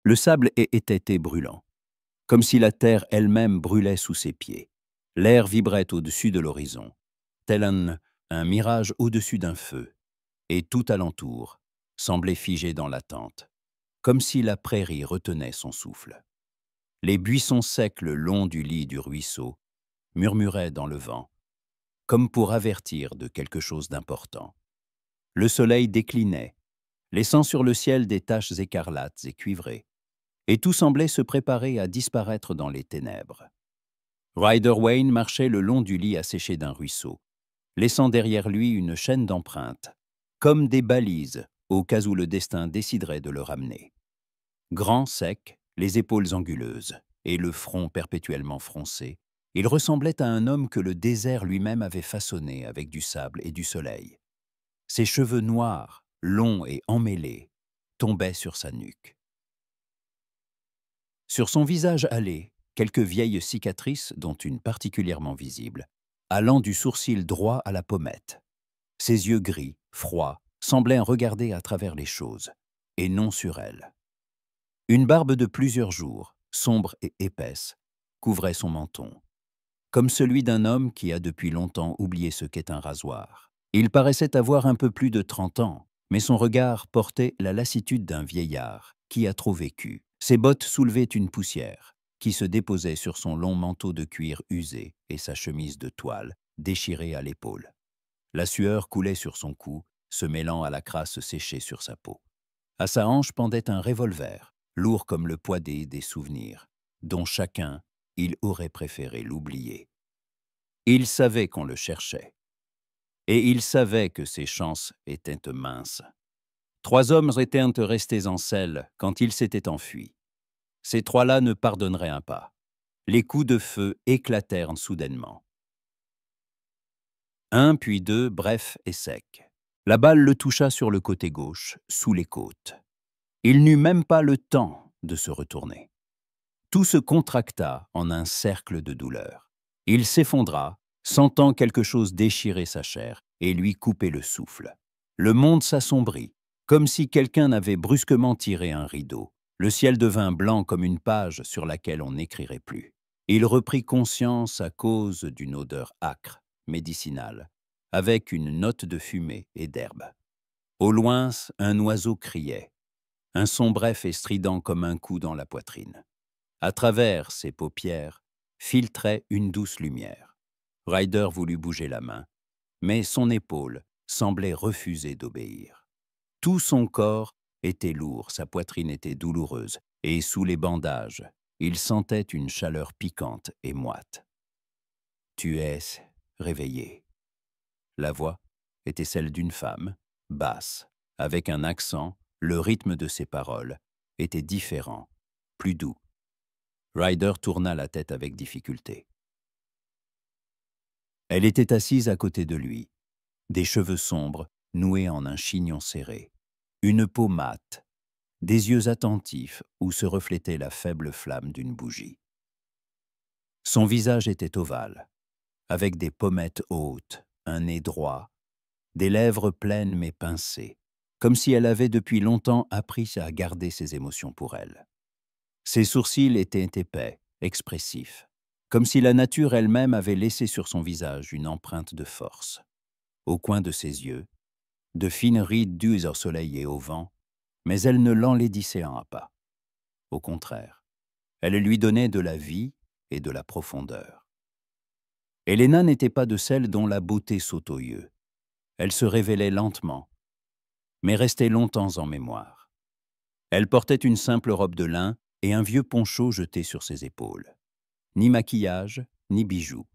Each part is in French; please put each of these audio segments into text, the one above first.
Le sable était brûlant, comme si la terre elle-même brûlait sous ses pieds. L'air vibrait au-dessus de l'horizon, tel un mirage au-dessus d'un feu, et tout alentour semblait figé dans l'attente, comme si la prairie retenait son souffle. Les buissons secs le long du lit du ruisseau murmuraient dans le vent, comme pour avertir de quelque chose d'important. Le soleil déclinait, laissant sur le ciel des taches écarlates et cuivrées, et tout semblait se préparer à disparaître dans les ténèbres. Ryder Wayne marchait le long du lit asséché d'un ruisseau, laissant derrière lui une chaîne d'empreintes, comme des balises au cas où le destin déciderait de le ramener. Grand, sec, les épaules anguleuses et le front perpétuellement froncé, il ressemblait à un homme que le désert lui-même avait façonné avec du sable et du soleil. Ses cheveux noirs, longs et emmêlés, tombaient sur sa nuque. Sur son visage hâlé, quelques vieilles cicatrices, dont une particulièrement visible, allant du sourcil droit à la pommette. Ses yeux gris, froids, semblaient regarder à travers les choses, et non sur elles. Une barbe de plusieurs jours, sombre et épaisse, couvrait son menton, comme celui d'un homme qui a depuis longtemps oublié ce qu'est un rasoir. Il paraissait avoir un peu plus de 30 ans, mais son regard portait la lassitude d'un vieillard qui a trop vécu. Ses bottes soulevaient une poussière qui se déposait sur son long manteau de cuir usé et sa chemise de toile, déchirée à l'épaule. La sueur coulait sur son cou, se mêlant à la crasse séchée sur sa peau. À sa hanche pendait un revolver, lourd comme le poids des souvenirs, dont chacun, il aurait préféré l'oublier. Il savait qu'on le cherchait. Et il savait que ses chances étaient minces. 3 hommes étaient restés en selle quand il s'était enfui. Ces 3-là ne pardonneraient un pas. Les coups de feu éclatèrent soudainement. Un, puis 2, bref et sec. La balle le toucha sur le côté gauche, sous les côtes. Il n'eut même pas le temps de se retourner. Tout se contracta en un cercle de douleur. Il s'effondra, sentant quelque chose déchirer sa chair et lui couper le souffle. Le monde s'assombrit, comme si quelqu'un avait brusquement tiré un rideau. Le ciel devint blanc comme une page sur laquelle on n'écrirait plus. Il reprit conscience à cause d'une odeur âcre, médicinale, avec une note de fumée et d'herbe. Au loin, un oiseau criait, un son bref et strident comme un coup dans la poitrine. À travers ses paupières filtrait une douce lumière. Ryder voulut bouger la main, mais son épaule semblait refuser d'obéir. Tout son corps était lourd, sa poitrine était douloureuse, et sous les bandages, il sentait une chaleur piquante et moite. « Tu es réveillé. » La voix était celle d'une femme, basse, avec un accent, le rythme de ses paroles était différent, plus doux. Ryder tourna la tête avec difficulté. Elle était assise à côté de lui, des cheveux sombres noués en un chignon serré, une peau mate, des yeux attentifs où se reflétait la faible flamme d'une bougie. Son visage était ovale, avec des pommettes hautes, un nez droit, des lèvres pleines mais pincées, comme si elle avait depuis longtemps appris à garder ses émotions pour elle. Ses sourcils étaient épais, expressifs, comme si la nature elle-même avait laissé sur son visage une empreinte de force. Au coin de ses yeux, de fines rides dues au soleil et au vent, mais elle ne l'enlaidissait pas. Au contraire, elle lui donnait de la vie et de la profondeur. Helena n'était pas de celles dont la beauté saute aux yeux. Elle se révélait lentement, mais restait longtemps en mémoire. Elle portait une simple robe de lin et un vieux poncho jeté sur ses épaules. Ni maquillage, ni bijoux.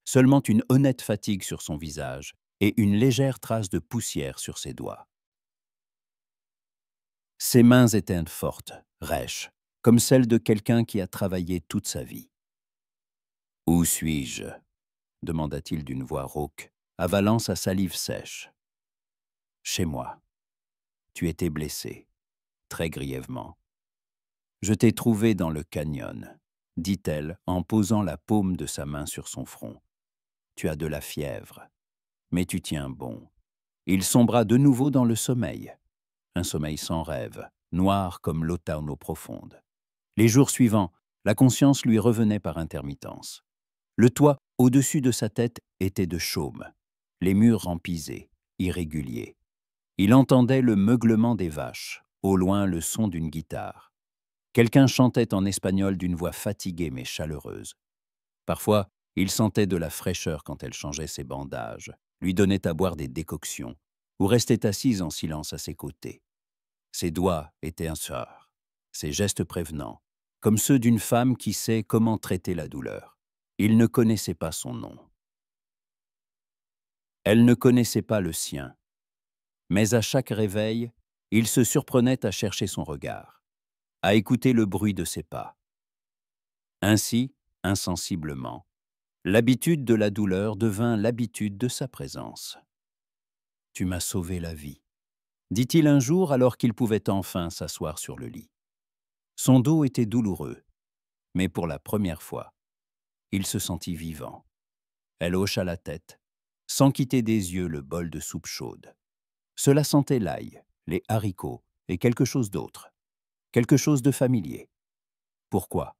Seulement une honnête fatigue sur son visage et une légère trace de poussière sur ses doigts. Ses mains étaient fortes, rêches, comme celles de quelqu'un qui a travaillé toute sa vie. « Où suis-je » demanda-t-il d'une voix rauque, avalant sa salive sèche. « Chez moi. Tu étais blessé, très grièvement. Je t'ai trouvé dans le canyon, dit-elle en posant la paume de sa main sur son front. Tu as de la fièvre, mais tu tiens bon. Il sombra de nouveau dans le sommeil, un sommeil sans rêve, noir comme l'automne eau profonde. Les jours suivants, la conscience lui revenait par intermittence. Le toit, au-dessus de sa tête, était de chaume, les murs empisés, irréguliers. Il entendait le meuglement des vaches, au loin le son d'une guitare. Quelqu'un chantait en espagnol d'une voix fatiguée mais chaleureuse. Parfois, il sentait de la fraîcheur quand elle changeait ses bandages, lui donnait à boire des décoctions, ou restait assise en silence à ses côtés. Ses doigts étaient un sort, ses gestes prévenants, comme ceux d'une femme qui sait comment traiter la douleur. Il ne connaissait pas son nom. Elle ne connaissait pas le sien. Mais à chaque réveil, il se surprenait à chercher son regard, à écouter le bruit de ses pas. Ainsi, insensiblement, l'habitude de la douleur devint l'habitude de sa présence. « Tu m'as sauvé la vie », dit-il un jour alors qu'il pouvait enfin s'asseoir sur le lit. Son dos était douloureux, mais pour la première fois, il se sentit vivant. Elle hocha la tête, sans quitter des yeux le bol de soupe chaude. Cela sentait l'ail, les haricots et quelque chose d'autre, quelque chose de familier. Pourquoi?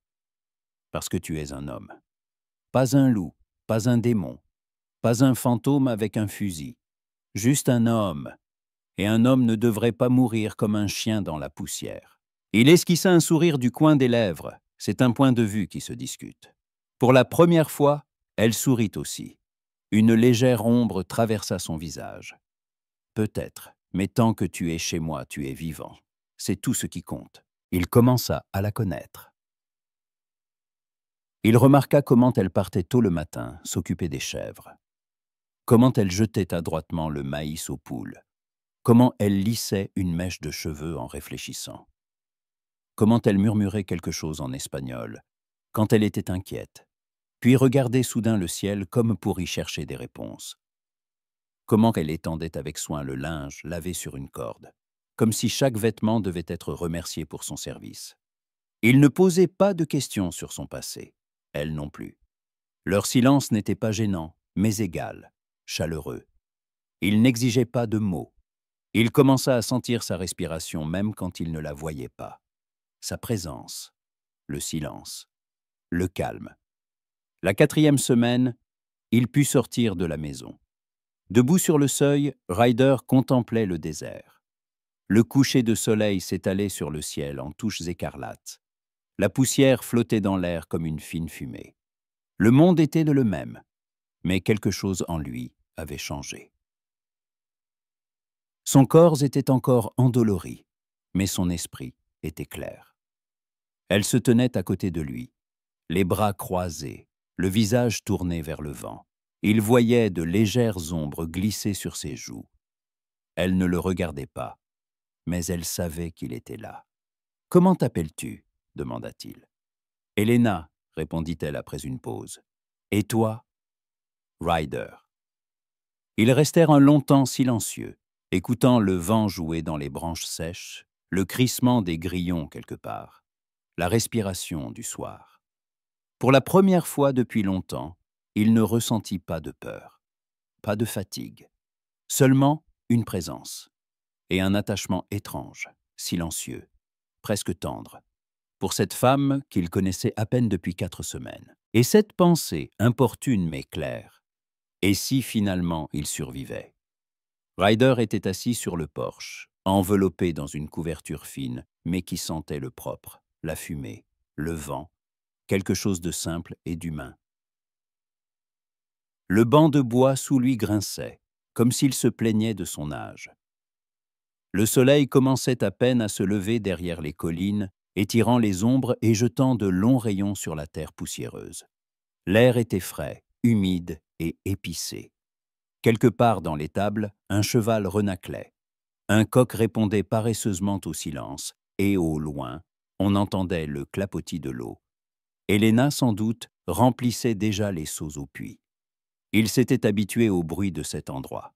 Parce que tu es un homme. Pas un loup, pas un démon, pas un fantôme avec un fusil. Juste un homme. Et un homme ne devrait pas mourir comme un chien dans la poussière. Il esquissa un sourire du coin des lèvres. C'est un point de vue qui se discute. Pour la première fois, elle sourit aussi. Une légère ombre traversa son visage. Peut-être, mais tant que tu es chez moi, tu es vivant. C'est tout ce qui compte. Il commença à la connaître. Il remarqua comment elle partait tôt le matin, s'occuper des chèvres. Comment elle jetait adroitement le maïs aux poules. Comment elle lissait une mèche de cheveux en réfléchissant. Comment elle murmurait quelque chose en espagnol, quand elle était inquiète, puis regardait soudain le ciel comme pour y chercher des réponses. Comment elle étendait avec soin le linge lavé sur une corde, comme si chaque vêtement devait être remercié pour son service. Il ne posait pas de questions sur son passé, elle non plus. Leur silence n'était pas gênant, mais égal, chaleureux. Il n'exigeait pas de mots. Il commença à sentir sa respiration même quand il ne la voyait pas. Sa présence, le silence, le calme. La 4e semaine, il put sortir de la maison. Debout sur le seuil, Ryder contemplait le désert. Le coucher de soleil s'étalait sur le ciel en touches écarlates. La poussière flottait dans l'air comme une fine fumée. Le monde était le même, mais quelque chose en lui avait changé. Son corps était encore endolori, mais son esprit était clair. Elle se tenait à côté de lui, les bras croisés, le visage tourné vers le vent. Il voyait de légères ombres glisser sur ses joues. Elle ne le regardait pas, mais elle savait qu'il était là. « Comment t'appelles-tu » demanda-t-il. « Elena » répondit-elle après une pause. « Et toi » ? « Ryder. » Ils restèrent un long temps silencieux, écoutant le vent jouer dans les branches sèches, le crissement des grillons quelque part, la respiration du soir. Pour la première fois depuis longtemps, il ne ressentit pas de peur, pas de fatigue, seulement une présence et un attachement étrange, silencieux, presque tendre, pour cette femme qu'il connaissait à peine depuis 4 semaines. Et cette pensée, importune mais claire, et si finalement il survivait? Ryder était assis sur le porche, enveloppé dans une couverture fine, mais qui sentait le propre, la fumée, le vent, quelque chose de simple et d'humain. Le banc de bois sous lui grinçait, comme s'il se plaignait de son âge. Le soleil commençait à peine à se lever derrière les collines, étirant les ombres et jetant de longs rayons sur la terre poussiéreuse. L'air était frais, humide et épicé. Quelque part dans l'étable, un cheval renâclait. Un coq répondait paresseusement au silence, et au loin, on entendait le clapotis de l'eau. Elena, sans doute, remplissait déjà les seaux au puits. Il s'était habitué au bruit de cet endroit.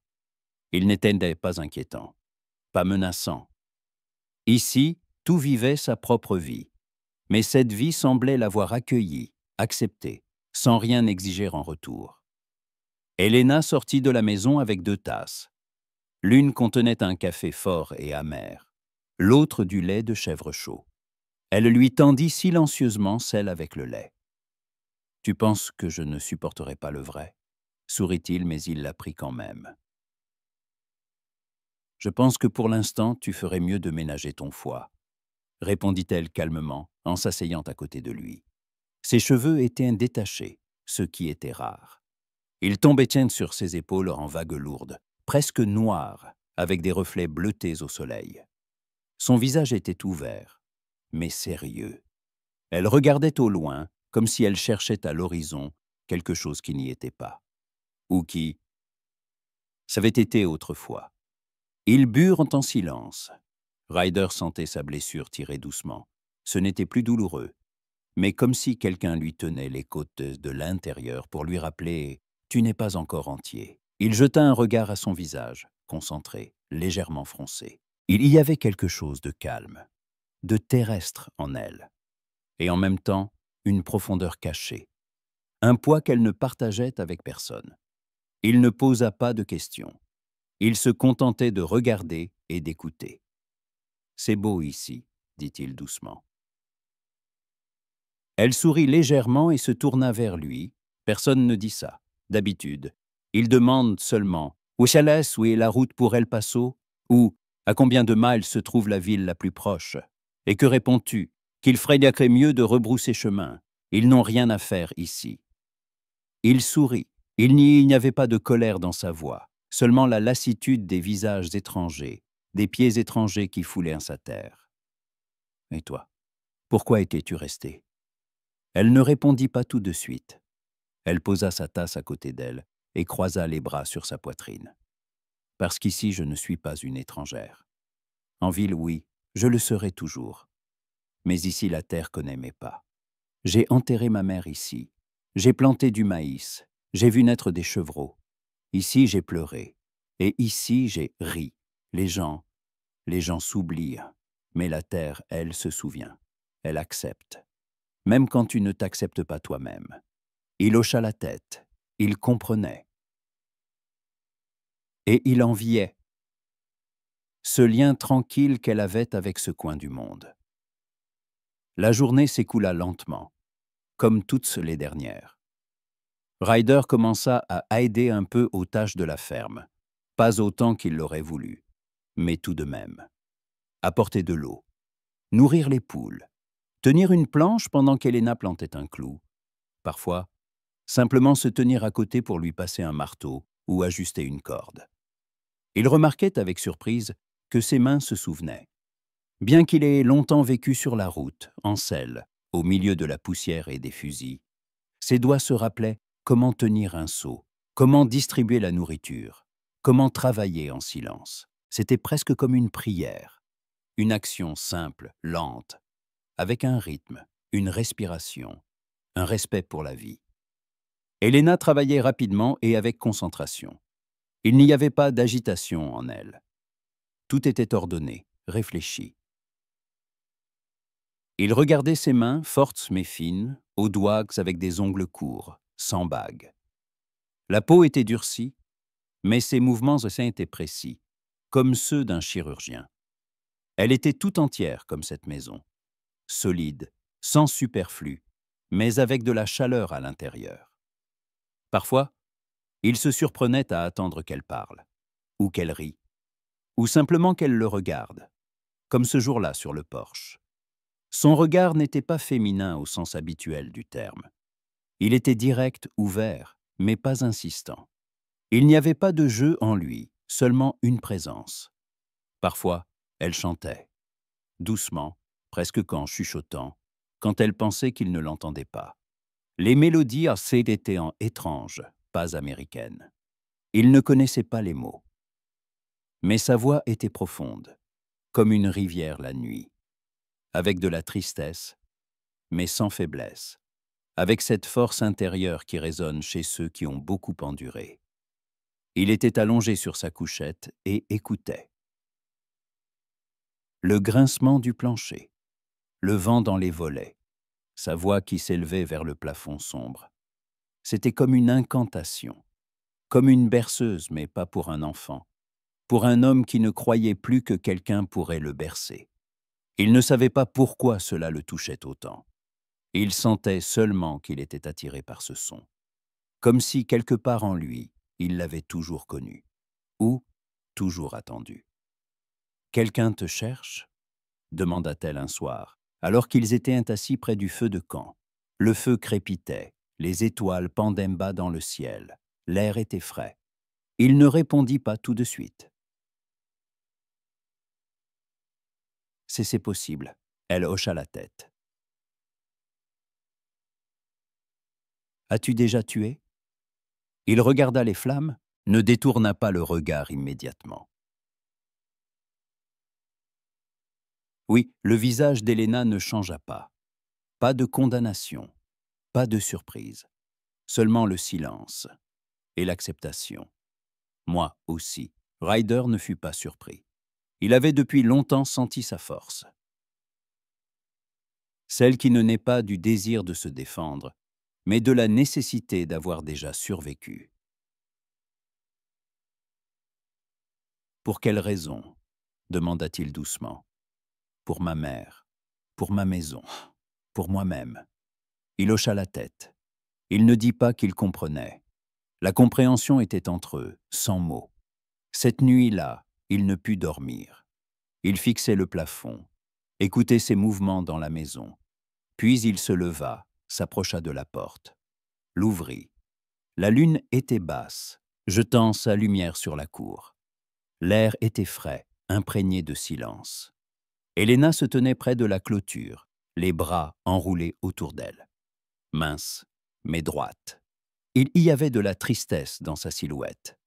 Il n'était pas inquiétant, pas menaçant. Ici, tout vivait sa propre vie, mais cette vie semblait l'avoir accueilli, accepté, sans rien exiger en retour. Elena sortit de la maison avec 2 tasses. L'une contenait un café fort et amer. l'autre du lait de chèvre chaud. Elle lui tendit silencieusement celle avec le lait. « Tu penses que je ne supporterai pas le vrai ?» sourit-il, mais il la prit quand même. « Je pense que pour l'instant, tu ferais mieux de ménager ton foie, » répondit-elle calmement en s'asseyant à côté de lui. Ses cheveux étaient détachés, ce qui était rare. Ils tombaient sur ses épaules en vagues lourdes, presque noires, avec des reflets bleutés au soleil. Son visage était ouvert, mais sérieux. Elle regardait au loin, comme si elle cherchait à l'horizon quelque chose qui n'y était pas. Ou qui s'avait été autrefois. Ils burent en silence. Ryder sentait sa blessure tirer doucement. Ce n'était plus douloureux, mais comme si quelqu'un lui tenait les côtes de l'intérieur pour lui rappeler « Tu n'es pas encore entier ». Il jeta un regard à son visage, concentré, légèrement froncé. Il y avait quelque chose de calme, de terrestre en elle, et en même temps une profondeur cachée, un poids qu'elle ne partageait avec personne. Il ne posa pas de questions. Il se contentait de regarder et d'écouter. « C'est beau ici, » dit-il doucement. Elle sourit légèrement et se tourna vers lui. Personne ne dit ça. D'habitude, il demande seulement « Où est la route pour El Paso ?» ou « À combien de miles se trouve la ville la plus proche ?» Et que réponds-tu? Qu'il ferait mieux de rebrousser chemin. Ils n'ont rien à faire ici. Il sourit. Il n'y avait pas de colère dans sa voix, seulement la lassitude des visages étrangers, des pieds étrangers qui foulaient sa terre. « Et toi, pourquoi étais-tu resté ?» Elle ne répondit pas tout de suite. Elle posa sa tasse à côté d'elle et croisa les bras sur sa poitrine. « Parce qu'ici, je ne suis pas une étrangère. En ville, oui, je le serai toujours. Mais ici, la terre connaît mes pas. J'ai enterré ma mère ici. J'ai planté du maïs. J'ai vu naître des chevreaux. Ici, j'ai pleuré. Et ici, j'ai ri. Les gens s'oublient. Mais la terre, elle, se souvient. Elle accepte. Même quand tu ne t'acceptes pas toi-même. » Il hocha la tête. Il comprenait. Et il enviait ce lien tranquille qu'elle avait avec ce coin du monde. La journée s'écoula lentement, comme toutes les dernières. Ryder commença à aider un peu aux tâches de la ferme, pas autant qu'il l'aurait voulu, mais tout de même. Apporter de l'eau, nourrir les poules, tenir une planche pendant qu'Helena plantait un clou. Parfois, simplement se tenir à côté pour lui passer un marteau ou ajuster une corde. Il remarquait avec surprise que ses mains se souvenaient. Bien qu'il ait longtemps vécu sur la route, en selle, au milieu de la poussière et des fusils, ses doigts se rappelaient comment tenir un seau, comment distribuer la nourriture, comment travailler en silence. C'était presque comme une prière, une action simple, lente, avec un rythme, une respiration, un respect pour la vie. Helena travaillait rapidement et avec concentration. Il n'y avait pas d'agitation en elle. Tout était ordonné, réfléchi. Il regardait ses mains, fortes mais fines, aux doigts avec des ongles courts, sans bagues. La peau était durcie, mais ses mouvements étaient précis, comme ceux d'un chirurgien. Elle était tout entière comme cette maison, solide, sans superflu, mais avec de la chaleur à l'intérieur. Parfois, il se surprenait à attendre qu'elle parle, ou qu'elle rie, ou simplement qu'elle le regarde, comme ce jour-là sur le porche. Son regard n'était pas féminin au sens habituel du terme. Il était direct, ouvert, mais pas insistant. Il n'y avait pas de jeu en lui, seulement une présence. Parfois, elle chantait, doucement, presque qu'en chuchotant, quand elle pensait qu'il ne l'entendait pas. Les mélodies étaient étranges, pas américaines. Il ne connaissait pas les mots. Mais sa voix était profonde, comme une rivière la nuit, avec de la tristesse, mais sans faiblesse, avec cette force intérieure qui résonne chez ceux qui ont beaucoup enduré. Il était allongé sur sa couchette et écoutait. Le grincement du plancher, le vent dans les volets, sa voix qui s'élevait vers le plafond sombre. C'était comme une incantation, comme une berceuse, mais pas pour un enfant, pour un homme qui ne croyait plus que quelqu'un pourrait le bercer. Il ne savait pas pourquoi cela le touchait autant. Il sentait seulement qu'il était attiré par ce son, comme si quelque part en lui, il l'avait toujours connu, ou toujours attendu. « Quelqu'un te cherche ?» demanda-t-elle un soir, alors qu'ils étaient assis près du feu de camp. Le feu crépitait, les étoiles pendaient bas dans le ciel, l'air était frais. Il ne répondit pas tout de suite. « C'est possible. » Elle hocha la tête. « As-tu déjà tué ?» Il regarda les flammes, ne détourna pas le regard immédiatement. Oui, le visage d'Héléna ne changea pas. Pas de condamnation, pas de surprise. Seulement le silence et l'acceptation. Moi aussi, Ryder ne fut pas surpris. Il avait depuis longtemps senti sa force. Celle qui ne naît pas du désir de se défendre, mais de la nécessité d'avoir déjà survécu. « Pour quelle raison ?» demanda-t-il doucement. « Pour ma mère, pour ma maison, pour moi-même. » Il hocha la tête. Il ne dit pas qu'il comprenait. La compréhension était entre eux, sans mots. Cette nuit-là, il ne put dormir. Il fixait le plafond, écoutait ses mouvements dans la maison. Puis il se leva, s'approcha de la porte, l'ouvrit. La lune était basse, jetant sa lumière sur la cour. L'air était frais, imprégné de silence. Héléna se tenait près de la clôture, les bras enroulés autour d'elle. Mince, mais droite. Il y avait de la tristesse dans sa silhouette,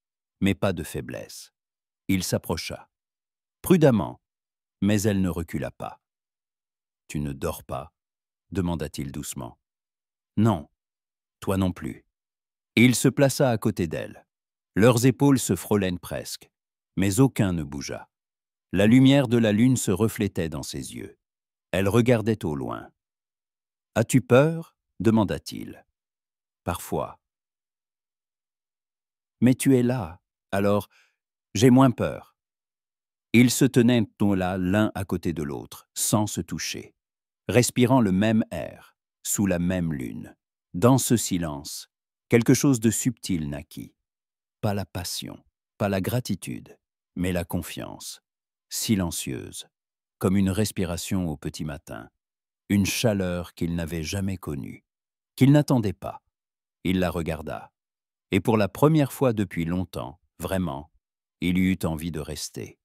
mais pas de faiblesse. Il s'approcha. Prudemment, mais elle ne recula pas. « Tu ne dors pas ?» demanda-t-il doucement. « Non, toi non plus. » Il se plaça à côté d'elle. Leurs épaules se frôlèrent presque, mais aucun ne bougea. La lumière de la lune se reflétait dans ses yeux. Elle regardait au loin. « As-tu peur ?» demanda-t-il. « Parfois. »« Mais tu es là, alors j'ai moins peur. » Ils se tenaient là l'un à côté de l'autre, sans se toucher, respirant le même air, sous la même lune. Dans ce silence, quelque chose de subtil naquit. Pas la passion, pas la gratitude, mais la confiance, silencieuse, comme une respiration au petit matin, une chaleur qu'il n'avait jamais connue, qu'il n'attendait pas. Il la regarda, et pour la première fois depuis longtemps, vraiment, il eut envie de rester.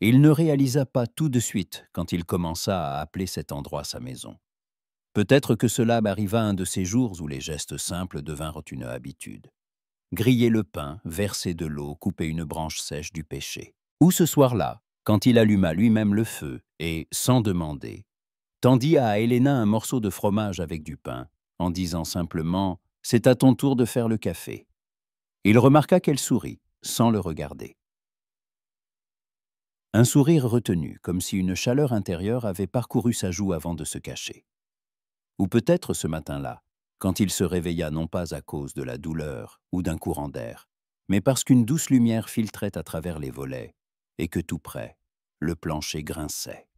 Il ne réalisa pas tout de suite quand il commença à appeler cet endroit sa maison. Peut-être que cela arriva un de ces jours où les gestes simples devinrent une habitude. Griller le pain, verser de l'eau, couper une branche sèche du pêcher. Ou ce soir-là, quand il alluma lui-même le feu et, sans demander, tendit à Héléna un morceau de fromage avec du pain, en disant simplement « C'est à ton tour de faire le café ». Il remarqua qu'elle sourit, sans le regarder. Un sourire retenu, comme si une chaleur intérieure avait parcouru sa joue avant de se cacher. Ou peut-être ce matin-là, quand il se réveilla non pas à cause de la douleur ou d'un courant d'air, mais parce qu'une douce lumière filtrait à travers les volets et que tout près, le plancher grinçait.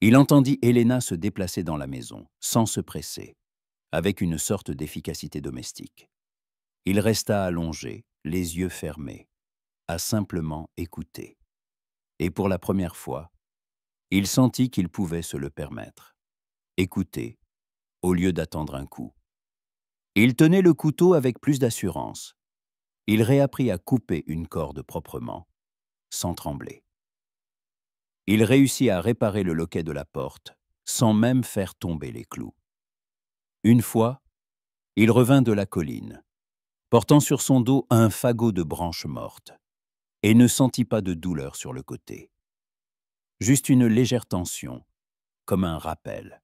Il entendit Héléna se déplacer dans la maison, sans se presser, avec une sorte d'efficacité domestique. Il resta allongé, les yeux fermés, à simplement écouter. Et pour la première fois, il sentit qu'il pouvait se le permettre. Écouter, au lieu d'attendre un coup. Il tenait le couteau avec plus d'assurance. Il réapprit à couper une corde proprement, sans trembler. Il réussit à réparer le loquet de la porte, sans même faire tomber les clous. Une fois, il revint de la colline, portant sur son dos un fagot de branches mortes, et ne sentit pas de douleur sur le côté. Juste une légère tension, comme un rappel.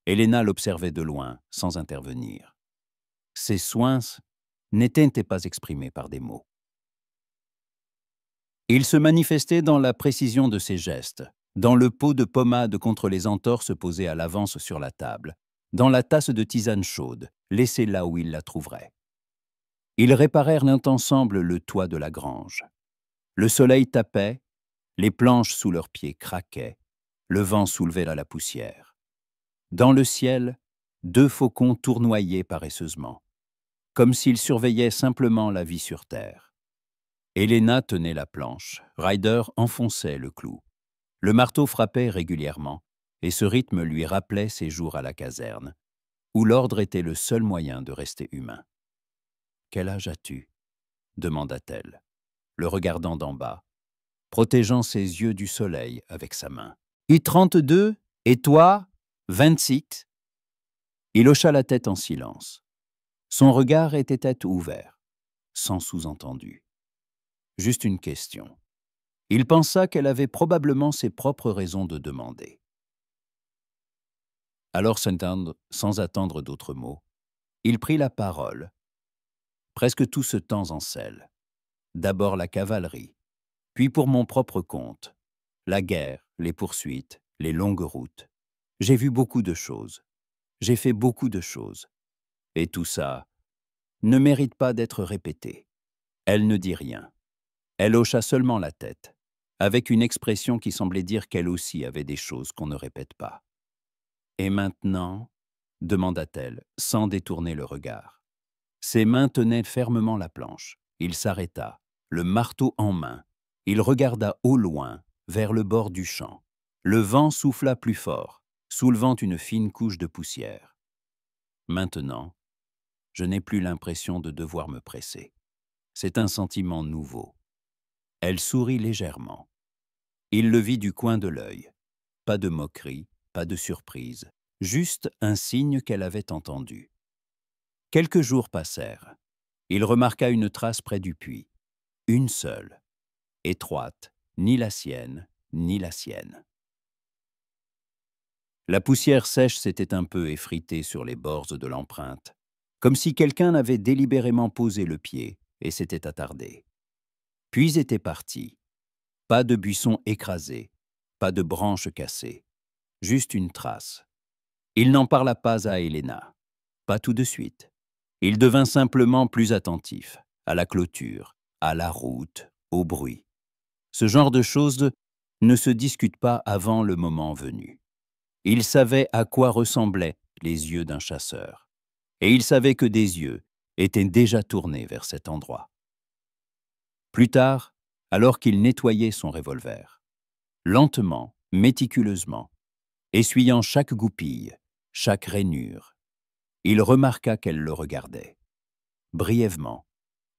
Héléna l'observait de loin, sans intervenir. Ses soins n'étaient pas exprimés par des mots. Ils se manifestaient dans la précision de ses gestes, dans le pot de pommade contre les entorses posées à l'avance sur la table, dans la tasse de tisane chaude, laissée là où il la trouverait. Ils réparèrent ensemble le toit de la grange. Le soleil tapait, les planches sous leurs pieds craquaient, Le vent soulevait la poussière. Dans le ciel, 2 faucons tournoyaient paresseusement, comme s'ils surveillaient simplement la vie sur terre. Helena tenait la planche, Ryder enfonçait le clou. Le marteau frappait régulièrement, et ce rythme lui rappelait ses jours à la caserne, où l'ordre était le seul moyen de rester humain. « Quel âge as-tu » demanda-t-elle, le regardant d'en bas, protégeant ses yeux du soleil avec sa main. « 32, et toi, 26 » Il hocha la tête en silence. Son regard était ouvert, sans sous-entendu. Juste une question. Il pensa qu'elle avait probablement ses propres raisons de demander. Alors, sans attendre d'autres mots, il prit la parole. Presque tout ce temps en selle. D'abord la cavalerie, puis pour mon propre compte. La guerre, les poursuites, les longues routes. J'ai vu beaucoup de choses. J'ai fait beaucoup de choses. Et tout ça ne mérite pas d'être répété. Elle ne dit rien. Elle hocha seulement la tête, avec une expression qui semblait dire qu'elle aussi avait des choses qu'on ne répète pas. « Et maintenant » demanda-t-elle, sans détourner le regard. Ses mains tenaient fermement la planche. Il s'arrêta, le marteau en main. Il regarda au loin, vers le bord du champ. Le vent souffla plus fort, soulevant une fine couche de poussière. Maintenant, je n'ai plus l'impression de devoir me presser. C'est un sentiment nouveau. Elle sourit légèrement. Il le vit du coin de l'œil. Pas de moquerie, pas de surprise, juste un signe qu'elle avait entendu. Quelques jours passèrent. Il remarqua une trace près du puits. Une seule, étroite, ni la sienne, ni la sienne. La poussière sèche s'était un peu effritée sur les bords de l'empreinte, comme si quelqu'un avait délibérément posé le pied et s'était attardé. Puis était parti. Pas de buisson écrasé, pas de branches cassées, juste une trace. Il n'en parla pas à Helena, pas tout de suite. Il devint simplement plus attentif à la clôture, à la route, au bruit. Ce genre de choses ne se discute pas avant le moment venu. Il savait à quoi ressemblaient les yeux d'un chasseur, et il savait que des yeux étaient déjà tournés vers cet endroit. Plus tard, alors qu'il nettoyait son revolver, lentement, méticuleusement, essuyant chaque goupille, chaque rainure, il remarqua qu'elle le regardait, brièvement,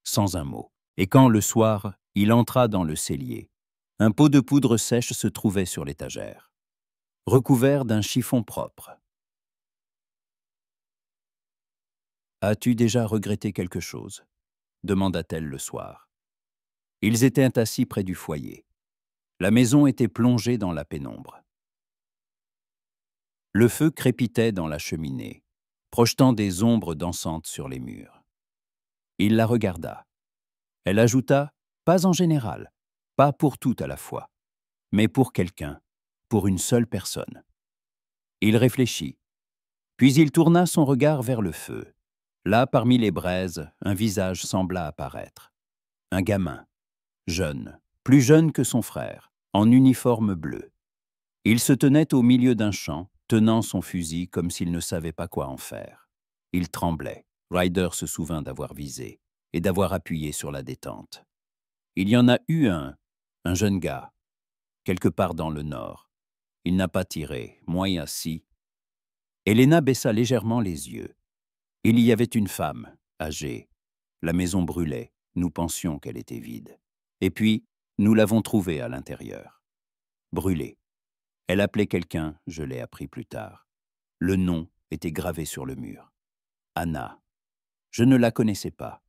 sans un mot. Et quand, le soir, il entra dans le cellier, un pot de poudre sèche se trouvait sur l'étagère, recouvert d'un chiffon propre. « As-tu déjà regretté quelque chose ?» demanda-t-elle le soir. Ils étaient assis près du foyer. La maison était plongée dans la pénombre. Le feu crépitait dans la cheminée, projetant des ombres dansantes sur les murs. Il la regarda. Elle ajouta « Pas en général, pas pour tout à la fois, mais pour quelqu'un, pour une seule personne. » Il réfléchit, puis il tourna son regard vers le feu. Là, parmi les braises, un visage sembla apparaître. Un gamin, jeune, plus jeune que son frère, en uniforme bleu. Il se tenait au milieu d'un champ, tenant son fusil comme s'il ne savait pas quoi en faire. Il tremblait. Ryder se souvint d'avoir visé et d'avoir appuyé sur la détente. Il y en a eu un jeune gars, quelque part dans le nord. Il n'a pas tiré, moi si. Helena baissa légèrement les yeux. Il y avait une femme, âgée. La maison brûlait, nous pensions qu'elle était vide. Et puis, nous l'avons trouvée à l'intérieur. Brûlée. Elle appelait quelqu'un, je l'ai appris plus tard. Le nom était gravé sur le mur. Anna. Je ne la connaissais pas,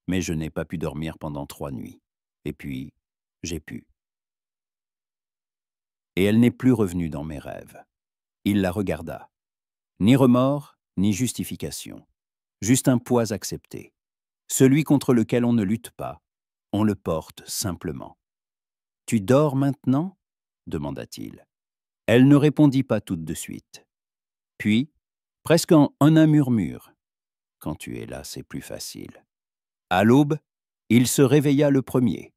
mais je n'ai pas pu dormir pendant 3 nuits. Et puis, j'ai pu. Et elle n'est plus revenue dans mes rêves. Il la regarda. Ni remords, ni justification. Juste un poids accepté. Celui contre lequel on ne lutte pas, on le porte simplement. « Tu dors maintenant » demanda-t-il. Elle ne répondit pas tout de suite. Puis, presque en un murmure, « Quand tu es là, c'est plus facile. » À l'aube, il se réveilla le premier.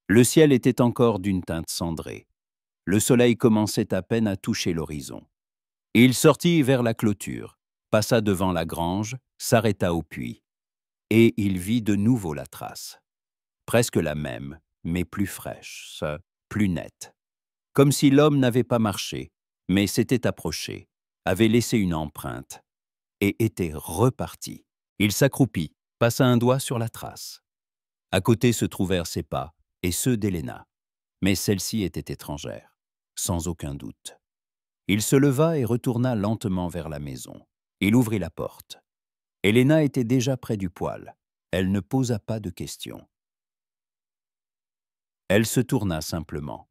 Le ciel était encore d'une teinte cendrée. Le soleil commençait à peine à toucher l'horizon. Il sortit vers la clôture, passa devant la grange, s'arrêta au puits. Et il vit de nouveau la trace. Presque la même, mais plus fraîche, plus nette. Comme si l'homme n'avait pas marché, mais s'était approché, avait laissé une empreinte et était reparti. Il s'accroupit, passa un doigt sur la trace. À côté se trouvèrent ses pas et ceux d'Héléna. Mais celle-ci était étrangère, sans aucun doute. Il se leva et retourna lentement vers la maison. Il ouvrit la porte. Héléna était déjà près du poêle. Elle ne posa pas de questions. Elle se tourna simplement,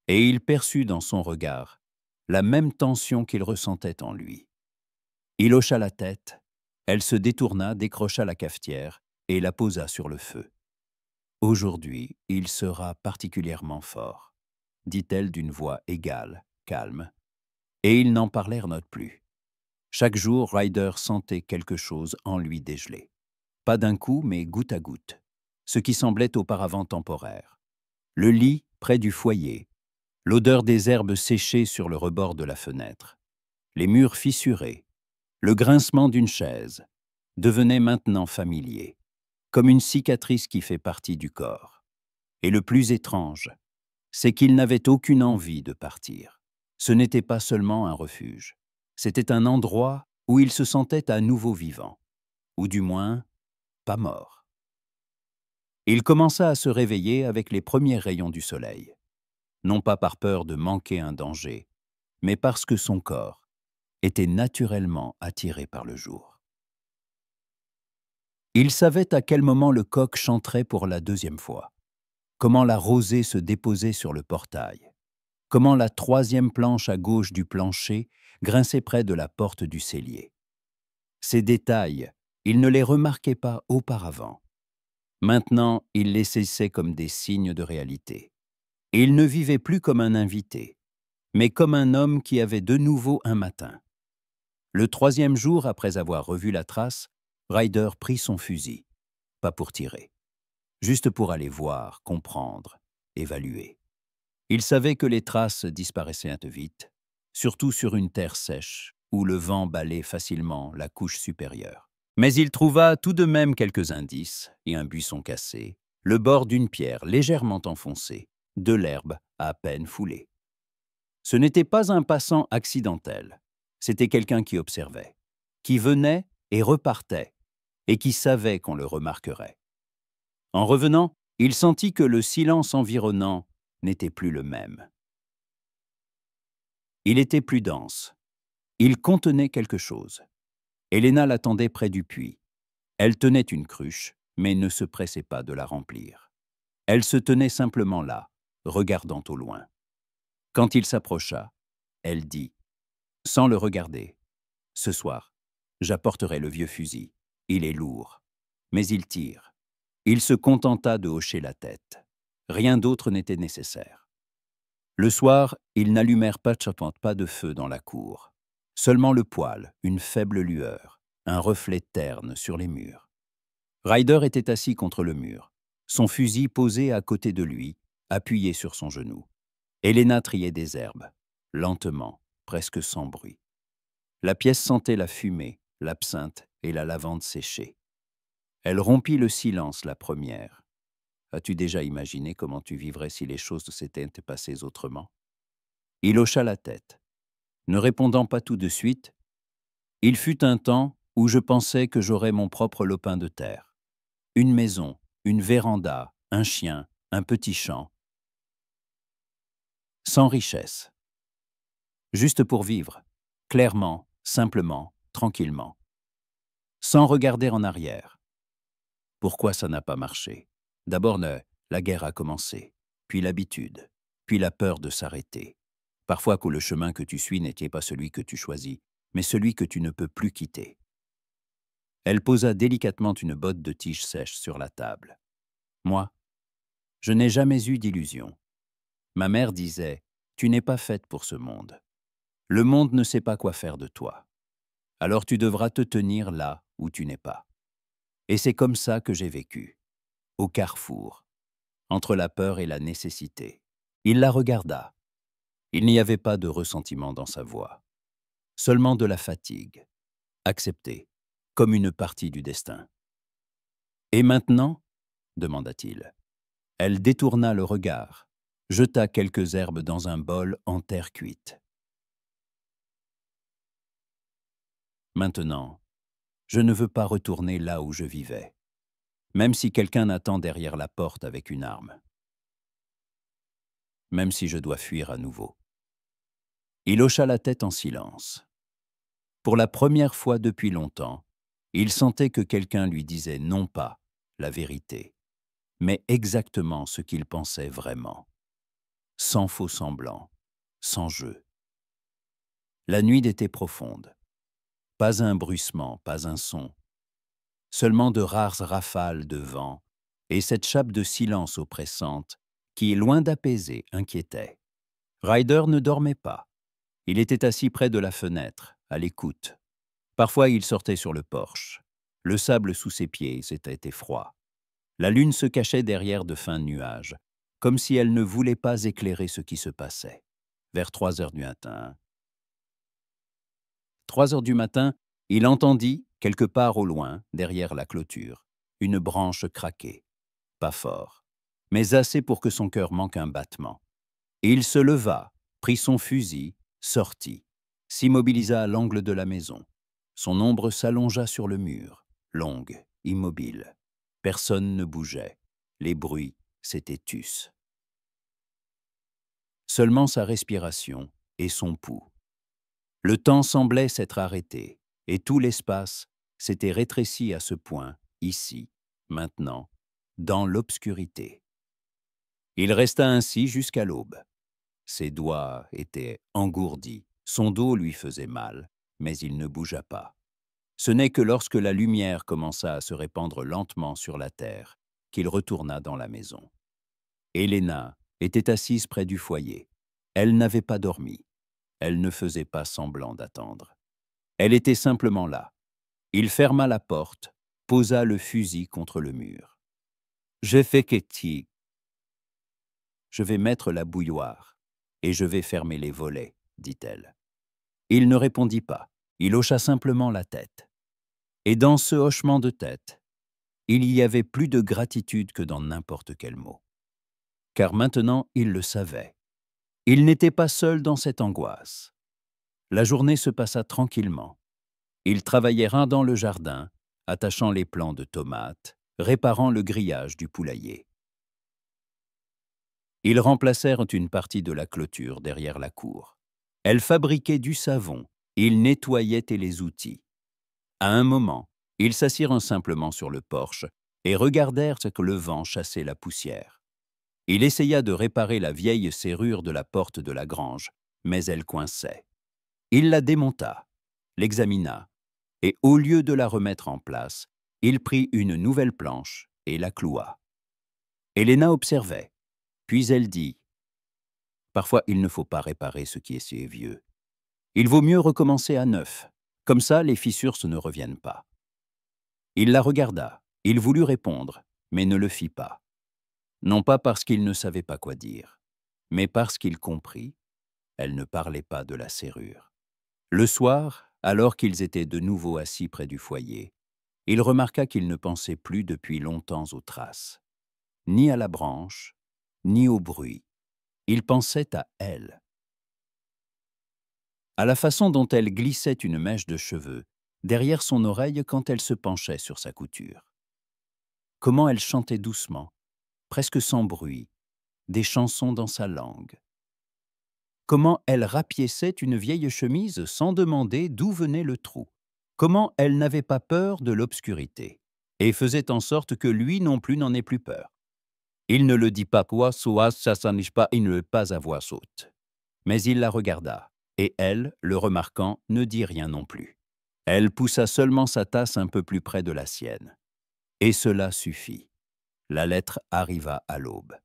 et il perçut dans son regard la même tension qu'il ressentait en lui. Il hocha la tête, elle se détourna, décrocha la cafetière et la posa sur le feu. « Aujourd'hui, il sera particulièrement fort », dit-elle d'une voix égale, calme, et ils n'en parlèrent not plus. Chaque jour, Ryder sentait quelque chose en lui dégeler. Pas d'un coup, mais goutte à goutte, ce qui semblait auparavant temporaire. Le lit près du foyer, l'odeur des herbes séchées sur le rebord de la fenêtre, les murs fissurés, le grincement d'une chaise, devenaient maintenant familiers, comme une cicatrice qui fait partie du corps. Et le plus étrange, c'est qu'il n'avait aucune envie de partir. Ce n'était pas seulement un refuge, c'était un endroit où il se sentait à nouveau vivant, ou du moins, pas mort. Il commença à se réveiller avec les premiers rayons du soleil, non pas par peur de manquer un danger, mais parce que son corps était naturellement attiré par le jour. Il savait à quel moment le coq chanterait pour la deuxième fois, comment la rosée se déposait sur le portail, comment la troisième planche à gauche du plancher grinçait près de la porte du cellier. Ces détails, il ne les remarquait pas auparavant. Maintenant, il les saisissait comme des signes de réalité. Et il ne vivait plus comme un invité, mais comme un homme qui avait de nouveau un matin. Le troisième jour après avoir revu la trace, Ryder prit son fusil, pas pour tirer, juste pour aller voir, comprendre, évaluer. Il savait que les traces disparaissaient vite, surtout sur une terre sèche, où le vent balait facilement la couche supérieure. Mais il trouva tout de même quelques indices et un buisson cassé, le bord d'une pierre légèrement enfoncée, de l'herbe à peine foulée. Ce n'était pas un passant accidentel, c'était quelqu'un qui observait, qui venait et repartait, et qui savait qu'on le remarquerait. En revenant, il sentit que le silence environnant n'était plus le même. Il était plus dense. Il contenait quelque chose. Héléna l'attendait près du puits. Elle tenait une cruche, mais ne se pressait pas de la remplir. Elle se tenait simplement là, regardant au loin. Quand il s'approcha, elle dit, sans le regarder, « Ce soir, j'apporterai le vieux fusil. Il est lourd. Mais il tire. » Il se contenta de hocher la tête. Rien d'autre n'était nécessaire. Le soir, ils n'allumèrent pas de feu dans la cour. Seulement le poêle, une faible lueur, un reflet terne sur les murs. Ryder était assis contre le mur, son fusil posé à côté de lui, appuyé sur son genou. Héléna triait des herbes, lentement, presque sans bruit. La pièce sentait la fumée, l'absinthe et la lavande séchée. Elle rompit le silence la première. As-tu déjà imaginé comment tu vivrais si les choses s'étaient passées autrement? Il hocha la tête. Ne répondant pas tout de suite, « Il fut un temps où je pensais que j'aurais mon propre lopin de terre. Une maison, une véranda, un chien, un petit champ. Sans richesse. Juste pour vivre, clairement, simplement, tranquillement. Sans regarder en arrière. Pourquoi ça n'a pas marché? D'abord, la guerre a commencé, puis l'habitude, puis la peur de s'arrêter. Parfois que le chemin que tu suis n'était pas celui que tu choisis, mais celui que tu ne peux plus quitter. » Elle posa délicatement une botte de tige sèche sur la table. « Moi, je n'ai jamais eu d'illusion. Ma mère disait, « Tu n'es pas faite pour ce monde. Le monde ne sait pas quoi faire de toi. Alors tu devras te tenir là où tu n'es pas. » Et c'est comme ça que j'ai vécu, au carrefour, entre la peur et la nécessité. Il la regarda. Il n'y avait pas de ressentiment dans sa voix, seulement de la fatigue, acceptée, comme une partie du destin. « Et maintenant ?» demanda-t-il. Elle détourna le regard, jeta quelques herbes dans un bol en terre cuite. « Maintenant, je ne veux pas retourner là où je vivais, même si quelqu'un attend derrière la porte avec une arme. Même si je dois fuir à nouveau. » Il hocha la tête en silence. Pour la première fois depuis longtemps, il sentait que quelqu'un lui disait non pas la vérité, mais exactement ce qu'il pensait vraiment, sans faux semblant, sans jeu. La nuit était profonde. Pas un bruissement, pas un son. Seulement de rares rafales de vent et cette chape de silence oppressante qui, loin d'apaiser, inquiétait. Ryder ne dormait pas. Il était assis près de la fenêtre, à l'écoute. Parfois, il sortait sur le porche. Le sable sous ses pieds s'était froid. La lune se cachait derrière de fins nuages, comme si elle ne voulait pas éclairer ce qui se passait. Vers 3 heures du matin. 3 heures du matin, il entendit, quelque part au loin, derrière la clôture, une branche craquer. Pas fort, mais assez pour que son cœur manque un battement. Et il se leva, prit son fusil, sortit, s'immobilisa à l'angle de la maison. Son ombre s'allongea sur le mur, longue, immobile. Personne ne bougeait. Les bruits s'étaient tus. Seulement sa respiration et son pouls. Le temps semblait s'être arrêté, et tout l'espace s'était rétréci à ce point, ici, maintenant, dans l'obscurité. Il resta ainsi jusqu'à l'aube. Ses doigts étaient engourdis, son dos lui faisait mal, mais il ne bougea pas. Ce n'est que lorsque la lumière commença à se répandre lentement sur la terre qu'il retourna dans la maison. Helena était assise près du foyer. Elle n'avait pas dormi. Elle ne faisait pas semblant d'attendre. Elle était simplement là. Il ferma la porte, posa le fusil contre le mur. « Je fais Ketty. Je vais mettre la bouilloire et je vais fermer les volets, dit-elle. » Il ne répondit pas. Il hocha simplement la tête. Et dans ce hochement de tête, il y avait plus de gratitude que dans n'importe quel mot. Car maintenant, il le savait. Il n'était pas seul dans cette angoisse. La journée se passa tranquillement. Ils travaillèrent dans le jardin, attachant les plants de tomates, réparant le grillage du poulailler. Ils remplacèrent une partie de la clôture derrière la cour. Elle fabriquait du savon, ils nettoyaient et les outils. À un moment, ils s'assirent simplement sur le porche et regardèrent que le vent chassait la poussière. Il essaya de réparer la vieille serrure de la porte de la grange, mais elle coinçait. Il la démonta, l'examina, et au lieu de la remettre en place, il prit une nouvelle planche et la cloua. Helena observait, puis elle dit « Parfois, il ne faut pas réparer ce qui est si vieux. Il vaut mieux recommencer à neuf, comme ça les fissures ne reviennent pas. » Il la regarda, il voulut répondre, mais ne le fit pas. Non pas parce qu'il ne savait pas quoi dire, mais parce qu'il comprit, elle ne parlait pas de la serrure. Le soir, alors qu'ils étaient de nouveau assis près du foyer, il remarqua qu'il ne pensait plus depuis longtemps aux traces, ni à la branche, ni au bruit. Il pensait à elle. À la façon dont elle glissait une mèche de cheveux derrière son oreille quand elle se penchait sur sa couture. Comment elle chantait doucement, presque sans bruit, des chansons dans sa langue. Comment elle rapiéçait une vieille chemise sans demander d'où venait le trou. Comment elle n'avait pas peur de l'obscurité et faisait en sorte que lui non plus n'en ait plus peur. Il ne le dit pas quoi, soit ça s'aniche pas, il ne le pas à voix haute. Mais il la regarda, et elle, le remarquant, ne dit rien non plus. Elle poussa seulement sa tasse un peu plus près de la sienne. Et cela suffit. La lettre arriva à l'aube.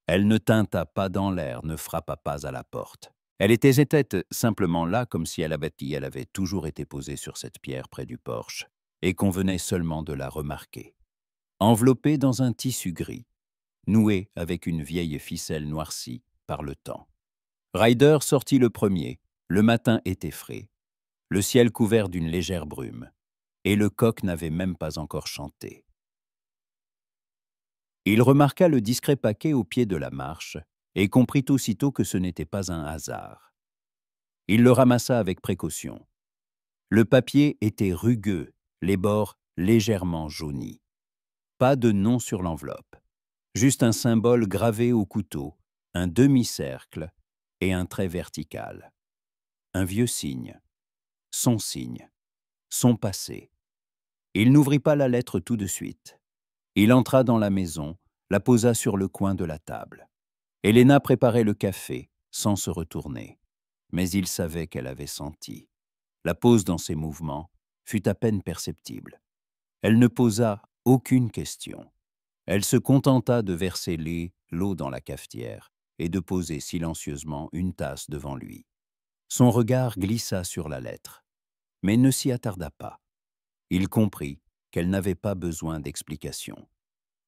Elle ne tinta pas dans l'air, ne frappa pas à la porte. Elle était simplement là comme si elle avait toujours été posée sur cette pierre près du porche, et qu'on venait seulement de la remarquer. Enveloppée dans un tissu gris, nouée avec une vieille ficelle noircie par le temps. Ryder sortit le premier. Le matin était frais, le ciel couvert d'une légère brume, et le coq n'avait même pas encore chanté. Il remarqua le discret paquet au pied de la marche et comprit aussitôt que ce n'était pas un hasard. Il le ramassa avec précaution. Le papier était rugueux, les bords légèrement jaunis. Pas de nom sur l'enveloppe, juste un symbole gravé au couteau, un demi-cercle et un trait vertical. Un vieux signe, son passé. Il n'ouvrit pas la lettre tout de suite. Il entra dans la maison, la posa sur le coin de la table. Elena préparait le café, sans se retourner. Mais il savait qu'elle avait senti. La pause dans ses mouvements fut à peine perceptible. Elle ne posa aucune question. Elle se contenta de verser l'eau dans la cafetière et de poser silencieusement une tasse devant lui. Son regard glissa sur la lettre, mais ne s'y attarda pas. Il comprit qu'elle n'avait pas besoin d'explication.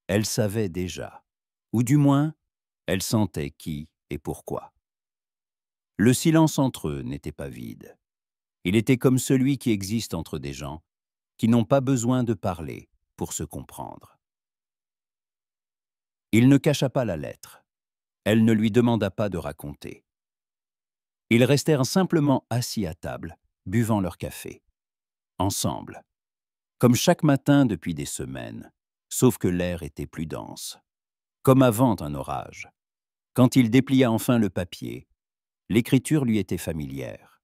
Elle savait déjà, ou du moins, elle sentait qui et pourquoi. Le silence entre eux n'était pas vide. Il était comme celui qui existe entre des gens qui n'ont pas besoin de parler pour se comprendre. Il ne cacha pas la lettre. Elle ne lui demanda pas de raconter. Ils restèrent simplement assis à table, buvant leur café. Ensemble. Comme chaque matin depuis des semaines, sauf que l'air était plus dense. Comme avant un orage. Quand il déplia enfin le papier, l'écriture lui était familière.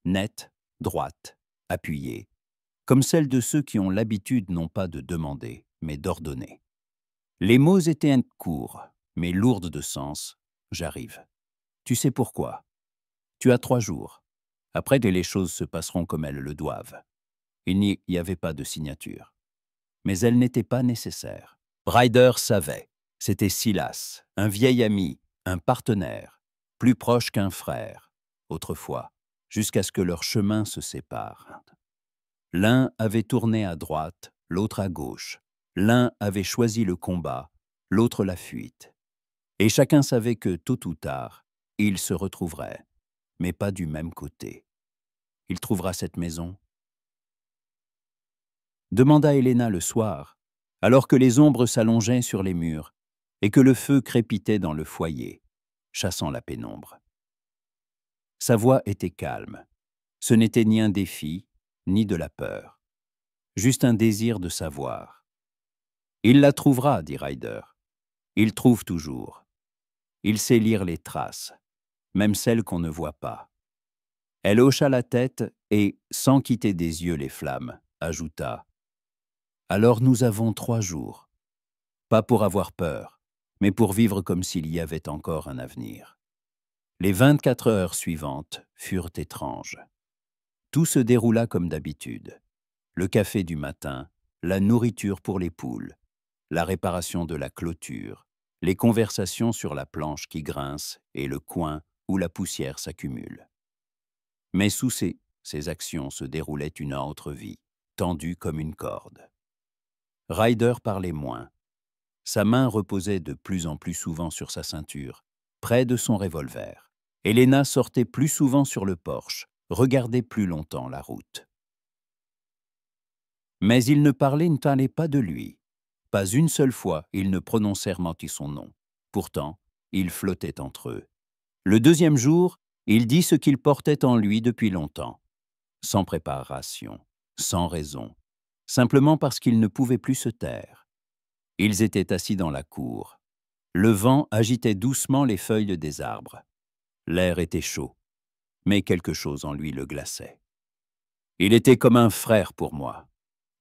Nette, droite, appuyée, comme celle de ceux qui ont l'habitude non pas de demander, mais d'ordonner. Les mots étaient courts, mais lourds de sens. J'arrive. Tu sais pourquoi. Tu as 3 jours. Après, les choses se passeront comme elles le doivent. Il n'y y avait pas de signature. Mais elle n'était pas nécessaire. Ryder savait. C'était Silas, un vieil ami, un partenaire, plus proche qu'un frère, autrefois, jusqu'à ce que leurs chemins se séparent. L'un avait tourné à droite, l'autre à gauche. L'un avait choisi le combat, l'autre la fuite. Et chacun savait que, tôt ou tard, ils se retrouveraient, mais pas du même côté. Il trouvera cette maison? Demanda Elena le soir, alors que les ombres s'allongeaient sur les murs et que le feu crépitait dans le foyer, chassant la pénombre. Sa voix était calme. Ce n'était ni un défi, ni de la peur. Juste un désir de savoir. Il la trouvera, dit Ryder. Il trouve toujours. Il sait lire les traces, même celles qu'on ne voit pas. Elle hocha la tête et, sans quitter des yeux les flammes, ajouta « Alors nous avons 3 jours. Pas pour avoir peur, mais pour vivre comme s'il y avait encore un avenir. » Les 24 heures suivantes furent étranges. Tout se déroula comme d'habitude. Le café du matin, la nourriture pour les poules, la réparation de la clôture, les conversations sur la planche qui grince et le coin où la poussière s'accumule. Mais sous ces actions se déroulait une autre vie, tendue comme une corde. Ryder parlait moins. Sa main reposait de plus en plus souvent sur sa ceinture, près de son revolver. Elena sortait plus souvent sur le porche, regardait plus longtemps la route. Mais ils ne parlaient pas de lui. Pas une seule fois ils ne prononcèrent son nom. Pourtant, il flottait entre eux. Le 2e jour, il dit ce qu'il portait en lui depuis longtemps. Sans préparation, sans raison, simplement parce qu'il ne pouvait plus se taire. Ils étaient assis dans la cour. Le vent agitait doucement les feuilles des arbres. L'air était chaud, mais quelque chose en lui le glaçait. « Il était comme un frère pour moi, »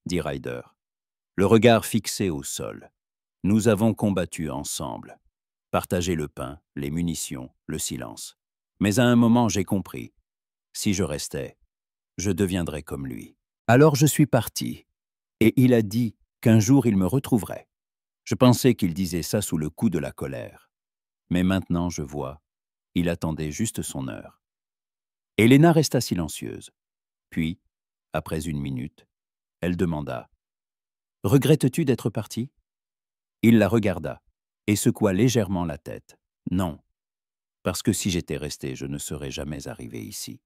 dit Ryder, le regard fixé au sol. « Nous avons combattu ensemble, partagé le pain, les munitions, le silence. Mais à un moment, j'ai compris. Si je restais, je deviendrais comme lui. Alors je suis parti, et il a dit qu'un jour il me retrouverait. Je pensais qu'il disait ça sous le coup de la colère. Mais maintenant, je vois, il attendait juste son heure. » Elena resta silencieuse. Puis, après 1 minute, elle demanda « Regrettes-tu d'être parti ?» Il la regarda et secoua légèrement la tête. « Non. parce que si j'étais resté, je ne serais jamais arrivé ici.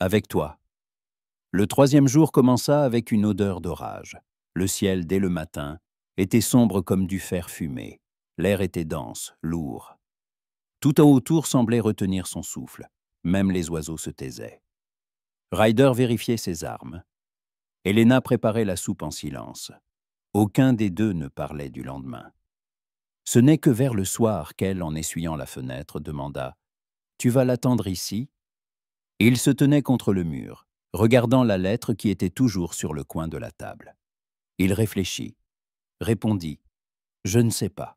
Avec toi. Le troisième jour commença avec une odeur d'orage. Le ciel, dès le matin, était sombre comme du fer fumé. L'air était dense, lourd. Tout en autour semblait retenir son souffle. Même les oiseaux se taisaient. Ryder vérifiait ses armes. Elena préparait la soupe en silence. Aucun des deux ne parlait du lendemain. Ce n'est que vers le soir qu'elle, en essuyant la fenêtre, demanda « Tu vas l'attendre ici ?» Il se tenait contre le mur, regardant la lettre qui était toujours sur le coin de la table. Il réfléchit, répondit « Je ne sais pas,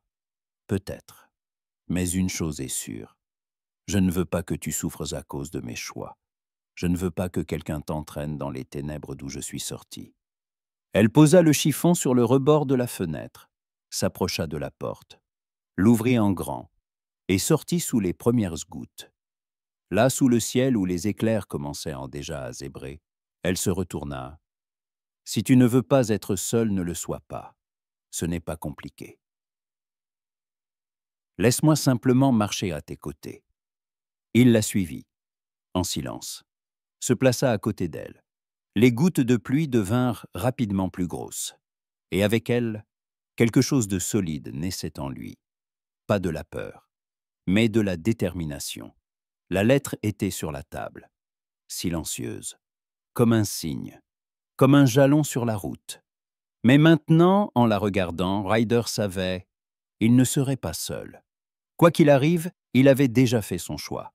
peut-être, mais une chose est sûre. Je ne veux pas que tu souffres à cause de mes choix. Je ne veux pas que quelqu'un t'entraîne dans les ténèbres d'où je suis sorti. » Elle posa le chiffon sur le rebord de la fenêtre, s'approcha de la porte, l'ouvrit en grand et sortit sous les premières gouttes. Là, sous le ciel où les éclairs commençaient déjà à zébrer, elle se retourna. « Si tu ne veux pas être seule, ne le sois pas. Ce n'est pas compliqué. Laisse-moi simplement marcher à tes côtés. » Il la suivit, en silence, se plaça à côté d'elle. Les gouttes de pluie devinrent rapidement plus grosses, et avec elles, quelque chose de solide naissait en lui. Pas de la peur, mais de la détermination. La lettre était sur la table, silencieuse, comme un signe, comme un jalon sur la route. Mais maintenant, en la regardant, Ryder savait, il ne serait pas seul. Quoi qu'il arrive, il avait déjà fait son choix.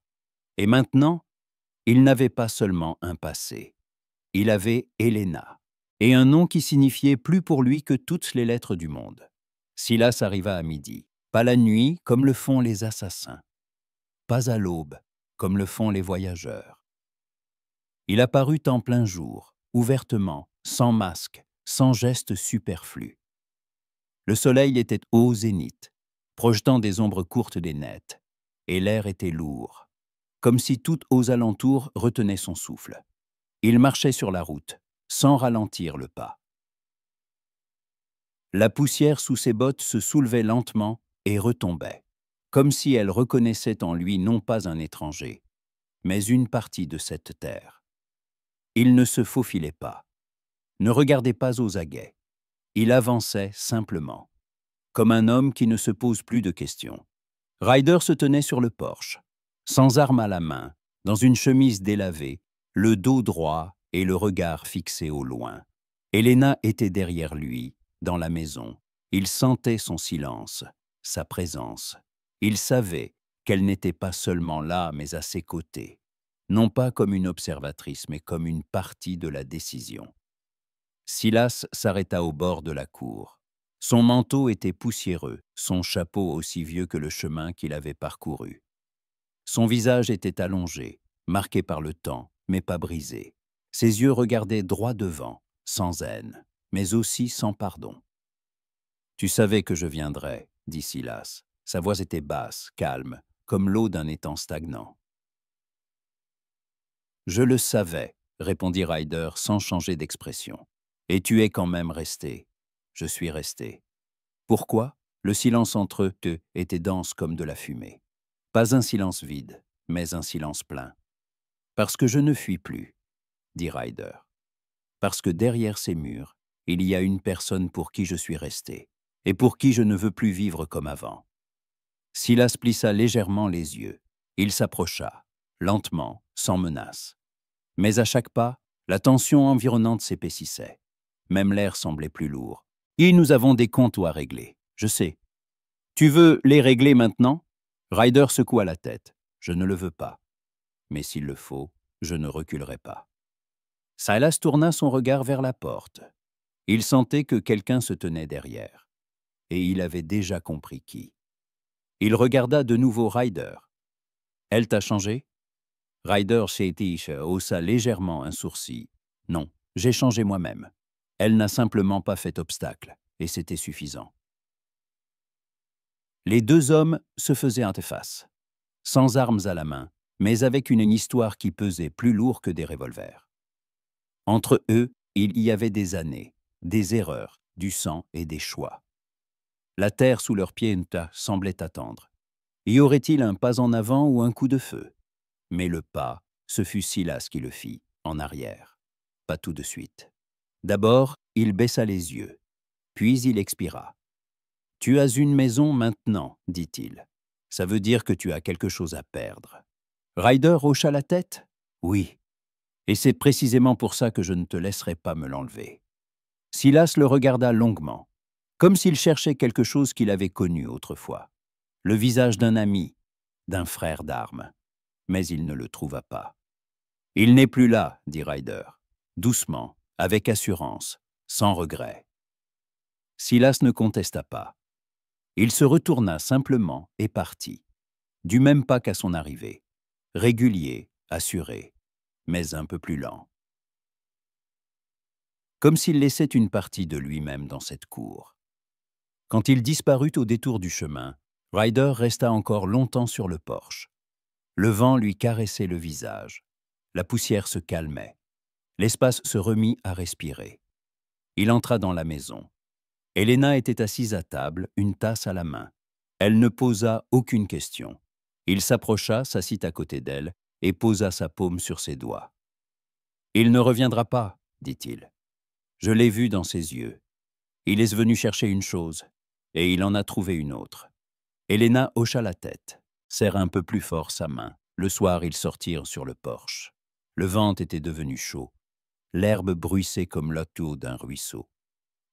Et maintenant, il n'avait pas seulement un passé. Il avait Elena, et un nom qui signifiait plus pour lui que toutes les lettres du monde. Silas arriva à midi, pas la nuit comme le font les assassins, pas à l'aube comme le font les voyageurs. Il apparut en plein jour, ouvertement, sans masque, sans geste superflu. Le soleil était au zénith, projetant des ombres courtes des nets, et l'air était lourd, comme si tout aux alentours retenait son souffle. Il marchait sur la route, sans ralentir le pas. La poussière sous ses bottes se soulevait lentement et retombait, comme si elle reconnaissait en lui non pas un étranger, mais une partie de cette terre. Il ne se faufilait pas, ne regardait pas aux aguets. Il avançait simplement, comme un homme qui ne se pose plus de questions. Ryder se tenait sur le porche, sans arme à la main, dans une chemise délavée, le dos droit et le regard fixé au loin. Elena était derrière lui, dans la maison. Il sentait son silence, sa présence. Il savait qu'elle n'était pas seulement là, mais à ses côtés, non pas comme une observatrice, mais comme une partie de la décision. Silas s'arrêta au bord de la cour. Son manteau était poussiéreux, son chapeau aussi vieux que le chemin qu'il avait parcouru. Son visage était allongé, marqué par le temps, mais pas brisé. Ses yeux regardaient droit devant, sans haine, mais aussi sans pardon. « Tu savais que je viendrais, » dit Silas. Sa voix était basse, calme, comme l'eau d'un étang stagnant. « Je le savais, » répondit Ryder sans changer d'expression. « Et tu es quand même resté. Je suis resté. » Pourquoi? Le silence entre eux était dense comme de la fumée. Pas un silence vide, mais un silence plein. « Parce que je ne fuis plus, » dit Ryder. « Parce que derrière ces murs, il y a une personne pour qui je suis resté, et pour qui je ne veux plus vivre comme avant. » Silas plissa légèrement les yeux. Il s'approcha, lentement, sans menace. Mais à chaque pas, la tension environnante s'épaississait. Même l'air semblait plus lourd. « Et nous avons des comptes à régler, je sais. »« Tu veux les régler maintenant ?» Ryder secoua la tête. « Je ne le veux pas. Mais s'il le faut, je ne reculerai pas. » Silas tourna son regard vers la porte. Il sentait que quelqu'un se tenait derrière. Et il avait déjà compris qui. Il regarda de nouveau Ryder. « Elle t'a changé ?» Ryder Sheetish haussa légèrement un sourcil. « Non, j'ai changé moi-même. Elle n'a simplement pas fait obstacle, et c'était suffisant. » Les deux hommes se faisaient face, sans armes à la main, mais avec une histoire qui pesait plus lourd que des revolvers. Entre eux, il y avait des années, des erreurs, du sang et des choix. La terre sous leurs pieds semblait attendre. Y aurait-il un pas en avant ou un coup de feu? Mais le pas, ce fut Silas qui le fit, en arrière. Pas tout de suite. D'abord, il baissa les yeux, puis il expira. « Tu as une maison maintenant, dit-il. Ça veut dire que tu as quelque chose à perdre. » Ryder hocha la tête. « Oui. Et c'est précisément pour ça que je ne te laisserai pas me l'enlever. » Silas le regarda longuement, comme s'il cherchait quelque chose qu'il avait connu autrefois. Le visage d'un ami, d'un frère d'armes. Mais il ne le trouva pas. « Il n'est plus là, dit Ryder, doucement, avec assurance, sans regret. » Silas ne contesta pas. Il se retourna simplement et partit, du même pas qu'à son arrivée, régulier, assuré, mais un peu plus lent. Comme s'il laissait une partie de lui-même dans cette cour. Quand il disparut au détour du chemin, Ryder resta encore longtemps sur le porche. Le vent lui caressait le visage. La poussière se calmait. L'espace se remit à respirer. Il entra dans la maison. Helena était assise à table, une tasse à la main. Elle ne posa aucune question. Il s'approcha, s'assit à côté d'elle et posa sa paume sur ses doigts. « Il ne reviendra pas, dit-il. Je l'ai vu dans ses yeux. Il est venu chercher une chose, et il en a trouvé une autre. » Helena hocha la tête, serra un peu plus fort sa main. Le soir, ils sortirent sur le porche. Le vent était devenu chaud. L'herbe bruissait comme l'eau d'un ruisseau.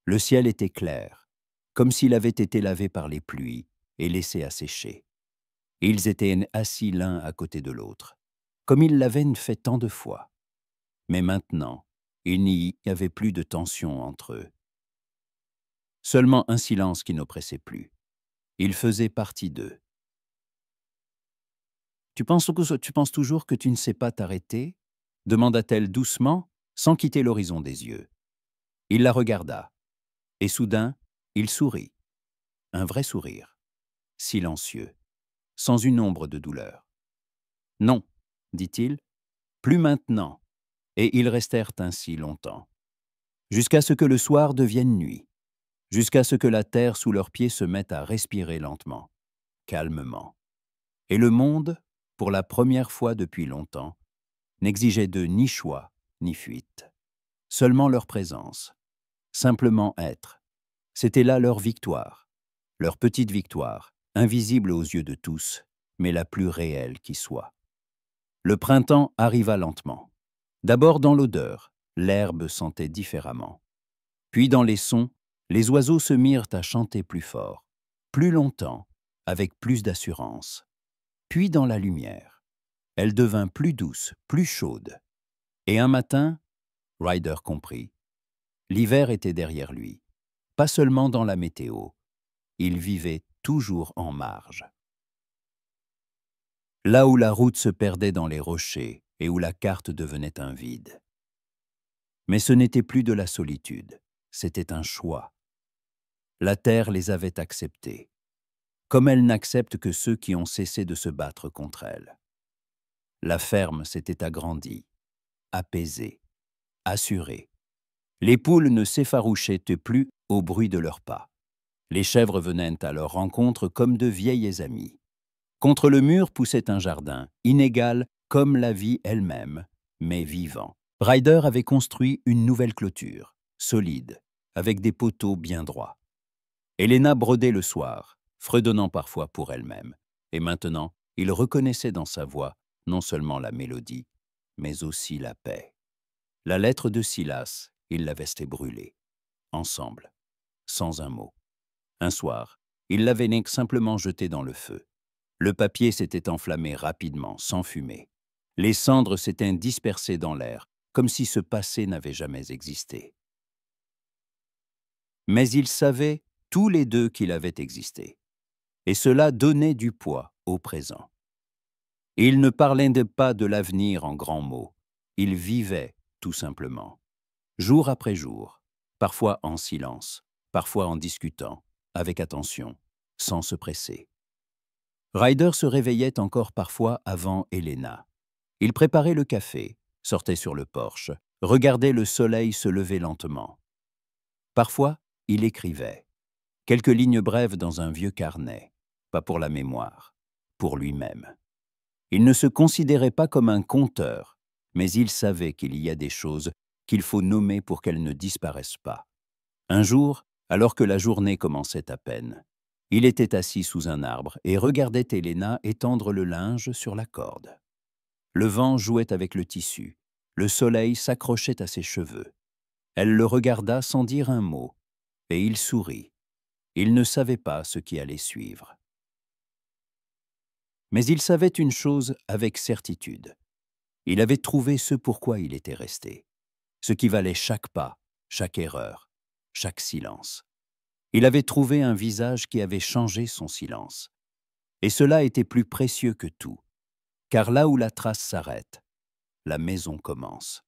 Le ciel était clair, comme s'il avait été lavé par les pluies et laissé assécher. Ils étaient assis l'un à côté de l'autre, comme ils l'avaient fait tant de fois. Mais maintenant, il n'y avait plus de tension entre eux. Seulement un silence qui n'oppressait plus. Il faisait partie d'eux. « Tu penses toujours que tu ne sais pas t'arrêter ?» demanda-t-elle doucement, sans quitter l'horizon des yeux. Il la regarda, et soudain, il sourit. Un vrai sourire, silencieux, sans une ombre de douleur. « Non, dit-il, plus maintenant. » Et ils restèrent ainsi longtemps, jusqu'à ce que le soir devienne nuit, jusqu'à ce que la terre sous leurs pieds se mette à respirer lentement, calmement. Et le monde, pour la première fois depuis longtemps, n'exigeait d'eux ni choix, ni fuite. Seulement leur présence, simplement être. C'était là leur victoire, leur petite victoire, invisible aux yeux de tous, mais la plus réelle qui soit. Le printemps arriva lentement. D'abord dans l'odeur, l'herbe sentait différemment. Puis dans les sons, les oiseaux se mirent à chanter plus fort, plus longtemps, avec plus d'assurance. Puis dans la lumière, elle devint plus douce, plus chaude. Et un matin, Ryder comprit. L'hiver était derrière lui, pas seulement dans la météo. Il vivait toujours en marge. Là où la route se perdait dans les rochers et où la carte devenait un vide. Mais ce n'était plus de la solitude, c'était un choix. La terre les avait acceptés, comme elle n'accepte que ceux qui ont cessé de se battre contre elle. La ferme s'était agrandie, apaisée, assurée. Les poules ne s'effarouchaient plus au bruit de leurs pas. Les chèvres venaient à leur rencontre comme de vieilles amies. Contre le mur poussait un jardin, inégal comme la vie elle-même, mais vivant. Ryder avait construit une nouvelle clôture, solide, avec des poteaux bien droits. Helena brodait le soir, fredonnant parfois pour elle-même, et maintenant, il reconnaissait dans sa voix non seulement la mélodie, mais aussi la paix. La lettre de Silas, il l'avait brûlée, ensemble, sans un mot. Un soir, il l'avait simplement jetée dans le feu. Le papier s'était enflammé rapidement, sans fumée. Les cendres s'étaient dispersées dans l'air, comme si ce passé n'avait jamais existé. Mais ils savaient tous les deux qu'il avait existé, et cela donnait du poids au présent. Ils ne parlaient pas de l'avenir en grands mots, ils vivaient tout simplement, jour après jour, parfois en silence, parfois en discutant, avec attention, sans se presser. Ryder se réveillait encore parfois avant Helena. Il préparait le café, sortait sur le porche, regardait le soleil se lever lentement. Parfois, il écrivait. Quelques lignes brèves dans un vieux carnet, pas pour la mémoire, pour lui-même. Il ne se considérait pas comme un conteur, mais il savait qu'il y a des choses qu'il faut nommer pour qu'elles ne disparaissent pas. Un jour, alors que la journée commençait à peine, il était assis sous un arbre et regardait Helena étendre le linge sur la corde. Le vent jouait avec le tissu, le soleil s'accrochait à ses cheveux. Elle le regarda sans dire un mot, et il sourit. Il ne savait pas ce qui allait suivre. Mais il savait une chose avec certitude. Il avait trouvé ce pourquoi il était resté, ce qui valait chaque pas, chaque erreur, chaque silence. Il avait trouvé un visage qui avait changé son silence. Et cela était plus précieux que tout, car là où la trace s'arrête, la maison commence.